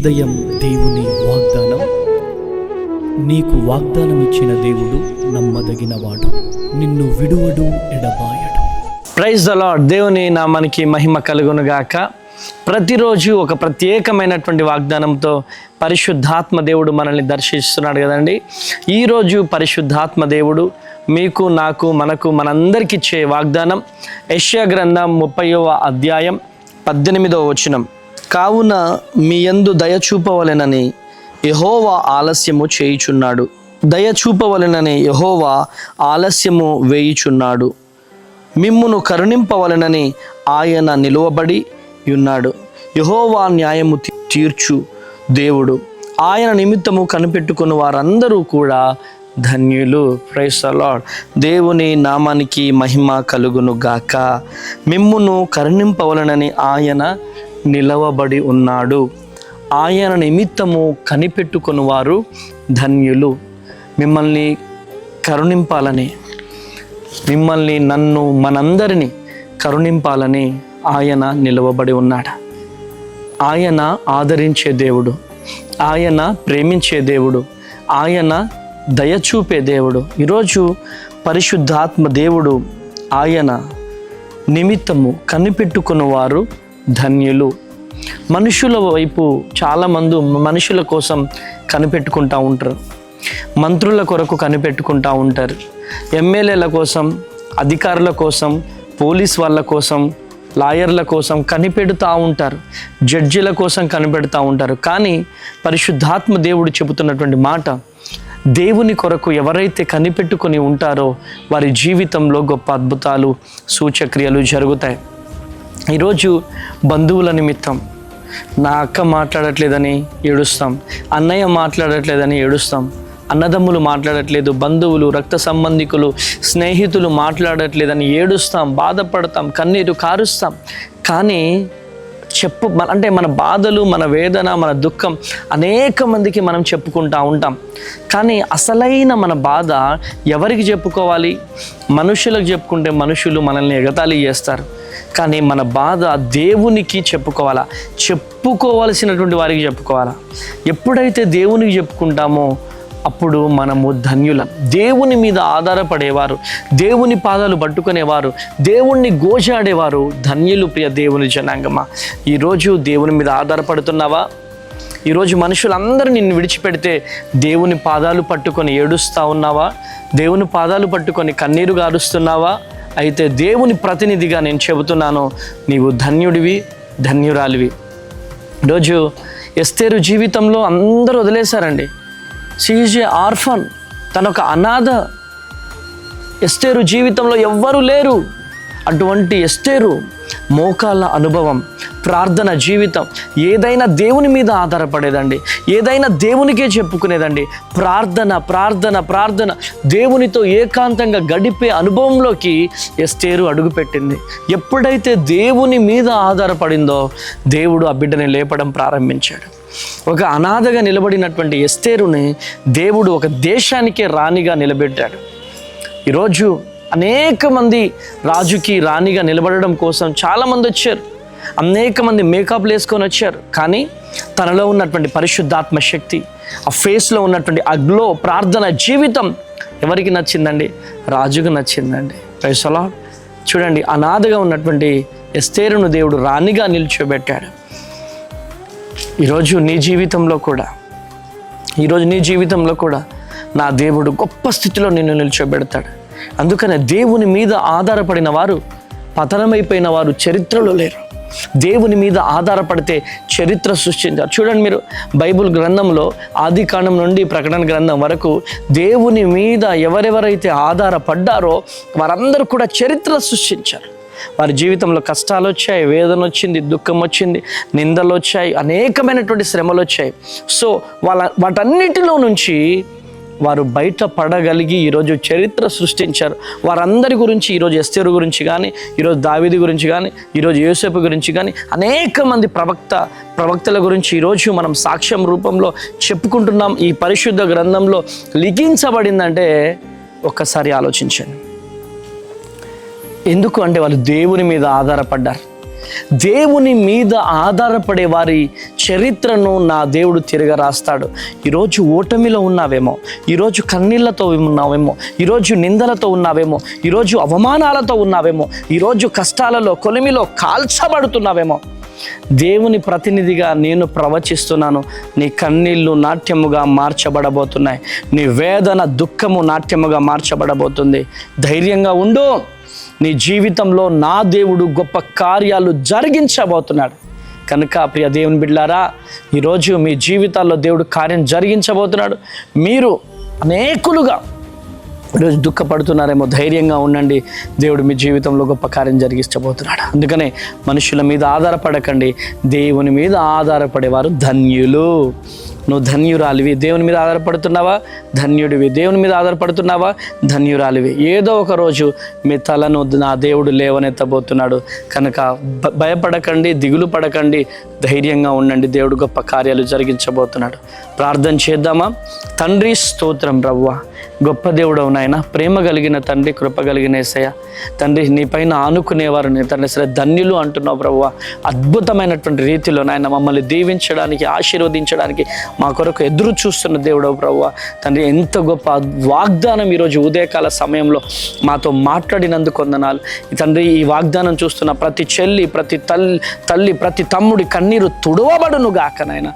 ఉదయం దేవుని వాగ్దానం. నీకు వాగ్దానం ఇచ్చిన దేవుడు నమ్మదగినవాడు, నిన్ను విడువడు, ఎడబాయడు. Praise the Lord. దేవుని నామానికి మహిమ కలుగును గాక. ప్రతిరోజు ఒక ప్రత్యేకమైనటువంటి వాగ్దానంతో పరిశుద్ధాత్మ దేవుడు మనల్ని దర్శిస్తున్నాడు కదండి. ఈరోజు పరిశుద్ధాత్మ దేవుడు మీకు, నాకు, మనందరికి ఇచ్చే వాగ్దానం యెషయా గ్రంథం 30వ అధ్యాయం 18వ వచనం. కావున మీ యందు దయ చూపవలెనని యెహోవా ఆలస్యము చేయుచున్నాడు. దయ చూపవలెనని యెహోవా ఆలస్యము వేయుచున్నాడు. మిమ్మును కరుణింపవలెనని ఆయన నిలువబడి ఉన్నాడు. యెహోవా న్యాయము తీర్చు దేవుడు. ఆయన నిమిత్తము కనిపెట్టుకుని వారందరూ కూడా ధన్యులు. Praise the Lord. దేవుని నామానికి మహిమ కలుగును గాక. మిమ్మును కరుణింపవలనని ఆయన నిలవబడి ఉన్నాడు. ఆయన నిమిత్తము కనిపెట్టుకుని వారు ధన్యులు. మిమ్మల్ని కరుణింపాలని, మిమ్మల్ని, నన్ను, మనందరినీ కరుణింపాలని ఆయన నిలవబడి ఉన్నాడు. ఆయన ఆదరించే దేవుడు, ఆయన ప్రేమించే దేవుడు, ఆయన దయచూపే దేవుడు. ఈరోజు పరిశుద్ధాత్మ దేవుడు ఆయన నిమిత్తము కనిపెట్టుకున్న వారు ధన్యులు. మనుషుల వైపు చాలామంది మనుషుల కోసం కనిపెట్టుకుంటూ ఉంటారు, మంత్రుల కొరకు కనిపెట్టుకుంటూ ఉంటారు, ఎమ్మెల్యేల కోసం, అధికారుల కోసం, పోలీస్ వాళ్ళ కోసం, లాయర్ల కోసం కనిపెడుతూ ఉంటారు, జడ్జిల కోసం కనిపెడుతూ ఉంటారు. కానీ పరిశుద్ధాత్మ దేవుడు చెబుతున్నటువంటి మాట, దేవుని కొరకు ఎవరైతే కనిపెట్టుకొని ఉంటారో వారి జీవితంలో గొప్ప అద్భుతాలు, సూచక్రియలు జరుగుతాయి. ఈరోజు బంధువుల నిమిత్తం నా అక్క మాట్లాడట్లేదని ఏడుస్తాం, అన్నయ్య మాట్లాడట్లేదని ఏడుస్తాం, అన్నదమ్ములు మాట్లాడట్లేదు, బంధువులు, రక్త సంబంధికులు, స్నేహితులు మాట్లాడట్లేదని ఏడుస్తాం, బాధపడతాం, కన్నీరు కారుస్తాం. కానీ అంటే మన బాధలు, మన వేదన, మన దుఃఖం అనేక మందికి మనం చెప్పుకుంటూ ఉంటాం. కానీ అసలైన మన బాధ ఎవరికి చెప్పుకోవాలి? మనుషులకు చెప్పుకుంటే మనుషులు మనల్ని ఎగతాళి చేస్తారు. కానీ మన బాధ దేవునికి చెప్పుకోవాలా, చెప్పుకోవాల్సినటువంటి వారికి చెప్పుకోవాలా. ఎప్పుడైతే దేవునికి చెప్పుకుంటామో అప్పుడు మనము ధన్యులం. దేవుని మీద ఆధారపడేవారు, దేవుని పాదాలు పట్టుకునేవారు, దేవుణ్ణి గోజాడేవారు ధన్యులు. ప్రియ దేవుని జనాంగమా, ఈరోజు దేవుని మీద ఆధారపడుతున్నావా? ఈరోజు మనుషులందరూ నిన్ను విడిచిపెడితే దేవుని పాదాలు పట్టుకొని ఏడుస్తూ ఉన్నావా? దేవుని పాదాలు పట్టుకొని కన్నీరు గారుస్తున్నావా? అయితే దేవుని ప్రతినిధిగా నేను చెబుతున్నాను, నీవు ధన్యుడివి, ధన్యురాలివి. ఈరోజు ఎస్తేరు జీవితంలో అందరూ వదిలేశారండి. షీ ఈజ్ ఏ ఆర్ఫన్, తనొక అనాథ. ఎస్తేరు జీవితంలో ఎవ్వరూ లేరు. అటువంటి ఎస్తేరు మోకాళ్ళ అనుభవం, ప్రార్థన జీవితం, ఏదైనా దేవుని మీద ఆధారపడేదండి, ఏదైనా దేవునికే చెప్పుకునేదండి. ప్రార్థన ప్రార్థన ప్రార్థన, దేవునితో ఏకాంతంగా గడిపే అనుభవంలోకి ఎస్తేరు అడుగుపెట్టింది. ఎప్పుడైతే దేవుని మీద ఆధారపడిందో దేవుడు ఆ బిడ్డని లేపడం ప్రారంభించాడు. ఒక అనాథగా నిలబడినటువంటి ఎస్తేరుని దేవుడు ఒక దేశానికే రాణిగా నిలబెట్టాడు. ఈరోజు అనేక మంది రాజుకి రాణిగా నిలబడడం కోసం చాలామంది వచ్చారు, అనేక మంది మేకప్లు వేసుకొని వచ్చారు. కానీ తనలో ఉన్నటువంటి పరిశుద్ధాత్మ శక్తి, ఆ ఫేస్లో ఉన్నటువంటి ఆ గ్లో, ప్రార్థన జీవితం ఎవరికి నచ్చిందండి? రాజుకు నచ్చిందండి. Praise the Lord. చూడండి, అనాథగా ఉన్నటువంటి ఎస్తేరును దేవుడు రాణిగా నిల్చోబెట్టాడు. ఈరోజు నీ జీవితంలో కూడా నా దేవుడు గొప్ప స్థితిలో నిన్ను నిల్చోబెడతాడు. అందుకనే దేవుని మీద ఆధారపడిన వారు, పతనమైపోయిన వారు చరిత్రలో లేరు. దేవుని మీద ఆధారపడితే చరిత్ర సృష్టించారు. చూడండి, మీరు బైబిల్ గ్రంథంలో ఆది కాండం నుండి ప్రకటన గ్రంథం వరకు దేవుని మీద ఎవరెవరైతే ఆధారపడ్డారో వారందరూ కూడా చరిత్ర సృష్టించారు. వారి జీవితంలో కష్టాలు వచ్చాయి, వేదన వచ్చింది, దుఃఖం వచ్చింది, నిందలు వచ్చాయి, అనేకమైనటువంటి శ్రమలు వచ్చాయి. సో వాటన్నిటిలో నుంచి వారు బయట పడగలిగి ఈరోజు చరిత్ర సృష్టించారు. వారందరి గురించి ఈరోజు ఎస్తేరు గురించి కానీ, ఈరోజు దావీదు గురించి కానీ, ఈరోజు యోసేపు గురించి కానీ, అనేక మంది ప్రవక్తల గురించి ఈరోజు మనం సాక్ష్యం రూపంలో చెప్పుకుంటున్నాం. ఈ పరిశుద్ధ గ్రంథంలో లిఖించబడిందంటే ఒక్కసారి ఆలోచించండి. ఎందుకు అంటే వాళ్ళు దేవుని మీద ఆధారపడ్డారు. దేవుని మీద ఆధారపడే వారి చరిత్రను నా దేవుడు తిరగ రాస్తాడు. ఈరోజు ఓటమిలో ఉన్నావేమో, ఈరోజు కన్నీళ్లతో ఉన్నావేమో, ఈరోజు నిందలతో ఉన్నావేమో, ఈరోజు అవమానాలతో ఉన్నావేమో, ఈరోజు కష్టాలలో కొలిమిలో కాల్చబడుతున్నావేమో. దేవుని ప్రతినిధిగా నేను ప్రవచిస్తున్నాను. నీ కన్నీళ్ళు నాట్యముగా మార్చబడబోతున్నాయి. నీ వేదన దుఃఖము నాట్యముగా మార్చబడబోతుంది. ధైర్యంగా ఉండు. నీ జీవితంలో నా దేవుడు గొప్ప కార్యాలు జరిగించబోతున్నాడు. కనుక ప్రియ దేవుని బిడ్డలారా, ఈరోజు మీ జీవితాల్లో దేవుడు కార్యం జరిగించబోతున్నాడు. మీరు అనేకులుగా ఈరోజు దుఃఖపడుతున్నారేమో, ధైర్యంగా ఉండండి. దేవుడు మీ జీవితంలో గొప్ప కార్యం జరిగించబోతున్నాడు. అందుకనే మనుషుల మీద ఆధారపడకండి, దేవుని మీద ఆధారపడేవారు ధన్యులు. నువ్వు ధన్యురాలివి. దేవుని మీద ఆధారపడుతున్నావా? ధన్యుడివి. దేవుని మీద ఆధారపడుతున్నావా? ధన్యురాలివి. ఏదో ఒక రోజు మీ తలను నా దేవుడు లేవనెత్తబోతున్నాడు. కనుక భయపడకండి, దిగులు పడకండి, ధైర్యంగా ఉండండి. దేవుడు గొప్ప కార్యాలు జరిగించబోతున్నాడు. ప్రార్థన చేద్దామా? తండ్రి స్తోత్రం ప్రభువా, గొప్ప దేవుడవు నాయన, ప్రేమ కలిగిన తండ్రి, కృప కలిగిన యేసయ్య. తండ్రి నీ పైన ఆనుకునేవారు నీ తండ్రి సరే ధన్యులు అంటున్నావు ప్రభువా. అద్భుతమైనటువంటి రీతిలో నాయన మమ్మల్ని దీవించడానికి, ఆశీర్వదించడానికి మా కొరకు ఎదురు చూస్తున్న దేవుడవు ప్రభువా. తండ్రి ఎంత గొప్ప వాగ్దానం ఈరోజు ఉదయకాల సమయంలో మాతో మాట్లాడినందుకు వందనాలు తండ్రి. ఈ వాగ్దానం చూస్తున్న ప్రతి చెల్లి, ప్రతి తల్లి, ప్రతి తమ్ముడి కన్నీరు తుడవబడును గాక నాయన.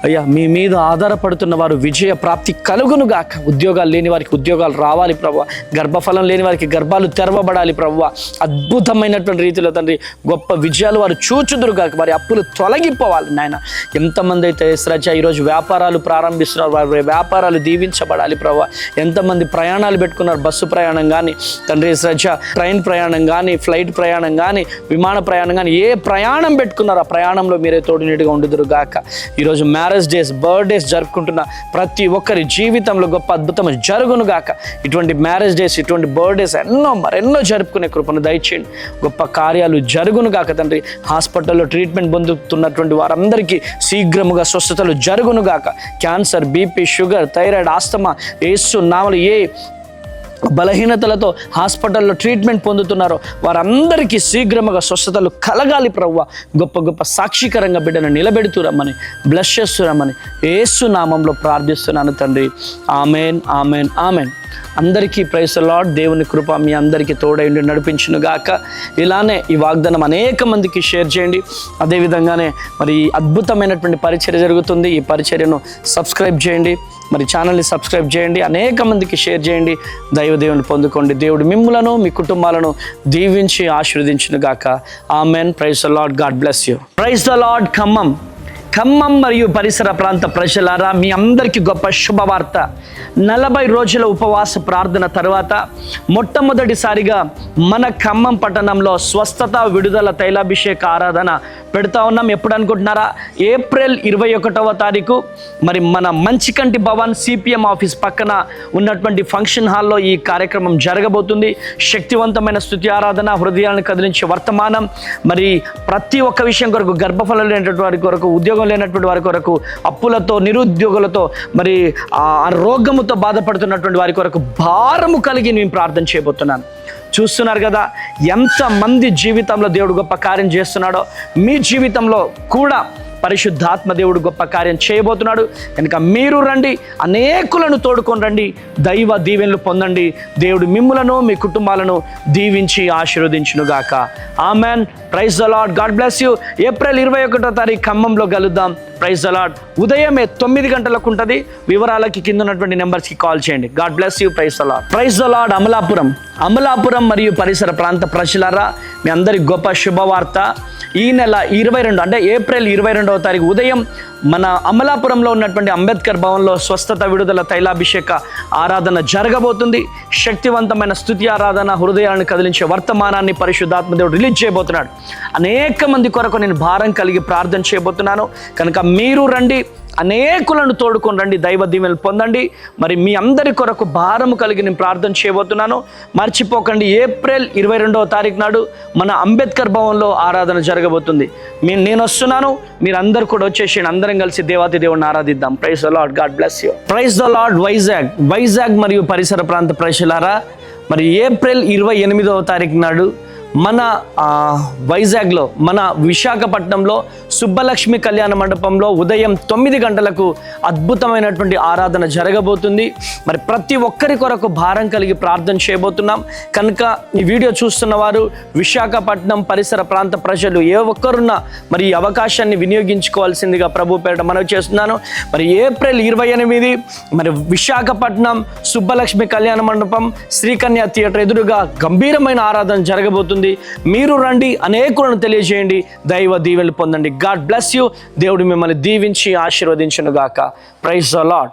అయ్యా, మీ మీద ఆధారపడుతున్న వారు విజయ ప్రాప్తి కలుగును గాక. ఉద్యోగాలు లేని వారికి ఉద్యోగాలు రావాలి ప్రభువా. గర్భఫలం లేని వారికి గర్భాలు తెరవబడాలి ప్రభువా. అద్భుతమైనటువంటి రీతిలో తండ్రి గొప్ప విజయాలు వారు చూచుదురు గాక. వారి అప్పులు తొలగిపోవాలి నాయన. ఎంతమంది అయితే శ్రద్ధ ఈరోజు వ్యాపారాలు ప్రారంభిస్తున్నారు, వారి వ్యాపారాలు దీవించబడాలి ప్రభువా. ఎంతమంది ప్రయాణాలు పెట్టుకున్నారు, బస్సు ప్రయాణం కానీ తండ్రి శ్రద్ధ, ట్రైన్ ప్రయాణం కానీ, ఫ్లైట్ ప్రయాణం కానీ, విమాన ప్రయాణం కానీ, ఏ ప్రయాణం పెట్టుకున్నారో ఆ ప్రయాణంలో మీరే తోడునీడుగా ఉండుదురు గాక. ఈరోజు మ్యారేజ్ డేస్, బర్త్డేస్ జరుపుకుంటున్న ప్రతి ఒక్కరి జీవితంలో గొప్ప అద్భుతం జరుగును గాక. ఇటువంటి మ్యారేజ్ డేస్, ఇటువంటి బర్త్డేస్ మరెన్నో జరుపుకునే కృపను దయచేయండి. గొప్ప కార్యాలు జరుగును గాక తండ్రి. హాస్పిటల్లో ట్రీట్మెంట్ పొందుతున్నటువంటి వారందరికీ శీఘ్రముగా స్వస్థతలు జరుగును గాక. Cancer, BP, sugar, thyroid, asthma, Yesu నామములో ఏ బలహీనతలతో హాస్పిటల్లో ట్రీట్మెంట్ పొందుతున్నారో వారందరికీ శీఘ్రముగా స్వస్థతలు కలగాలి ప్రభువా. గొప్ప గొప్ప సాక్షికరంగా బిడ్డను నిలబెడుతురమ్మని, బ్లెస్ చేస్తురమ్మని యేసు నామంలో ప్రార్థిస్తున్నాను తండ్రి. Amen, amen, amen. అందరికీ ప్రైజ్ ది లార్డ్. దేవుని కృప మీ అందరికీ తోడైండి నడిపించును గాక. ఇలానే ఈ వాగ్దానం అనేక మందికి షేర్ చేయండి. అదేవిధంగానే మరి అద్భుతమైనటువంటి పరిచర్య జరుగుతుంది. ఈ పరిచర్యను సబ్స్క్రైబ్ చేయండి, మరి ఛానల్ని సబ్స్క్రైబ్ చేయండి, అనేక మందికి షేర్ చేయండి. దేవుని పొందుకోండి. దేవుడు మిమ్ములను, మీ కుటుంబాలను దీవించి ఆశీర్వదించును గాక. Amen. Praise the Lord. God bless you. Praise the Lord. Khammam మరియు పరిసర ప్రాంత ప్రజలారా, మీ అందరికీ గొప్ప శుభవార్త. 40 రోజుల ఉపవాస ప్రార్థన తర్వాత మొట్టమొదటిసారిగా మన ఖమ్మం పట్టణంలో స్వస్థత, విడుదల, తైలాభిషేక ఆరాధన పెడతా ఉన్నాం. ఎప్పుడు అనుకుంటున్నారా? ఏప్రిల్ 21వ తారీఖు మరి మన మంచికంటి భవన్ సిపిఎం ఆఫీస్ పక్కన ఉన్నటువంటి ఫంక్షన్ హాల్లో ఈ కార్యక్రమం జరగబోతుంది. శక్తివంతమైన స్తుతి ఆరాధన, హృదయాలను కదిలించే వర్తమానం, మరి ప్రతి ఒక్క విషయం కొరకు, గర్భఫలం లేనటువంటి వారి కొరకు, ఉద్యోగం లేనటువంటి వారి కొరకు, అప్పులతో, నిరుద్యోగులతో, మరి ఆ రోగముతో బాధపడుతున్నటువంటి వారి కొరకు భారము కలిగి నేను ప్రార్థన చేయబోతున్నాను. చూస్తున్నారు కదా ఎంతమంది జీవితంలో దేవుడు గొప్ప కార్యం చేస్తున్నాడో. మీ జీవితంలో కూడా పరిశుద్ధాత్మ దేవుడు గొప్ప కార్యం చేయబోతున్నాడు. కనుక మీరు రండి, అనేకులను తోడుకొని రండి, దైవ దీవెనలు పొందండి. దేవుడు మిమ్ములను, మీ కుటుంబాలను దీవించి ఆశీర్వదించునుగాక. Amen. Praise the Lord. God bless you. April 21వ తారీఖు ఖమ్మంలో కలుద్దాం. Praise the Lord. ఉదయమే 9 గంటలకు ఉంటుంది. వివరాలకి కింద ఉన్నటువంటి నెంబర్స్కి కాల్ చేయండి. God bless you. Praise the Lord. Praise the Lord. Amalapuram మరియు పరిసర ప్రాంత ప్రజలారా, మీ అందరికి గొప్ప శుభవార్త. ఈ నెల 22 అంటే ఏప్రిల్ 22వ తారీఖు ఉదయం మన అమలాపురంలో ఉన్నటువంటి అంబేద్కర్ భవన్లో స్వస్థత, విడుదల, తైలాభిషేక ఆరాధన జరగబోతుంది. శక్తివంతమైన స్తుతి ఆరాధన, హృదయాలను కదిలించే వర్తమానాన్ని పరిశుద్ధాత్మ దేవుడు రిలీజ్ చేయబోతున్నాడు. అనేక మంది కొరకు నేను భారం కలిగి ప్రార్థన చేయబోతున్నాను. కనుక మీరు రండి, అనేకులను తోడుకొని రండి, దైవ దీవెనలు పొందండి. మరి మీ అందరి కొరకు భారము కలిగి నేను ప్రార్థన చేయబోతున్నాను. మర్చిపోకండి, ఏప్రిల్ 22వ తారీఖు నాడు మన అంబేద్కర్ భవన్లో ఆరాధన జరగబోతుంది. నేను వస్తున్నాను, మీరు అందరు కూడా వచ్చేసి అందరం కలిసి దేవాతి దేవుడిని ఆరాధిద్దాం. Praise the Lord. God bless you. Praise the Lord. Vizag మరియు పరిసర ప్రాంత ప్రజలారా, మరి ఏప్రిల్ 28వ తారీఖు నాడు మన వైజాగ్లో, మన విశాఖపట్నంలో సుబ్బలక్ష్మి కళ్యాణ మండపంలో ఉదయం 9 గంటలకు అద్భుతమైనటువంటి ఆరాధన జరగబోతుంది. మరి ప్రతి ఒక్కరి కొరకు భారం కలిగి ప్రార్థన చేయబోతున్నాం కనుక ఈ వీడియో చూస్తున్న వారు, విశాఖపట్నం పరిసర ప్రాంత ప్రజలు ఏ ఒక్కరున్నా మరి ఈ అవకాశాన్ని వినియోగించుకోవాల్సిందిగా ప్రభు పేరిట మనవి చేస్తున్నాను. మరి ఏప్రిల్ 28 మరి విశాఖపట్నం సుబ్బలక్ష్మి కళ్యాణ మండపం శ్రీకన్య థియేటర్ ఎదురుగా గంభీరమైన ఆరాధన జరగబోతుంది. మీరు రండి, అనేకులను తెలియజేయండి, దైవ దీవెనలు పొందండి. God bless you. దేవుడు మిమ్మల్ని దీవించి ఆశీర్వదించును గాక. Praise the lord.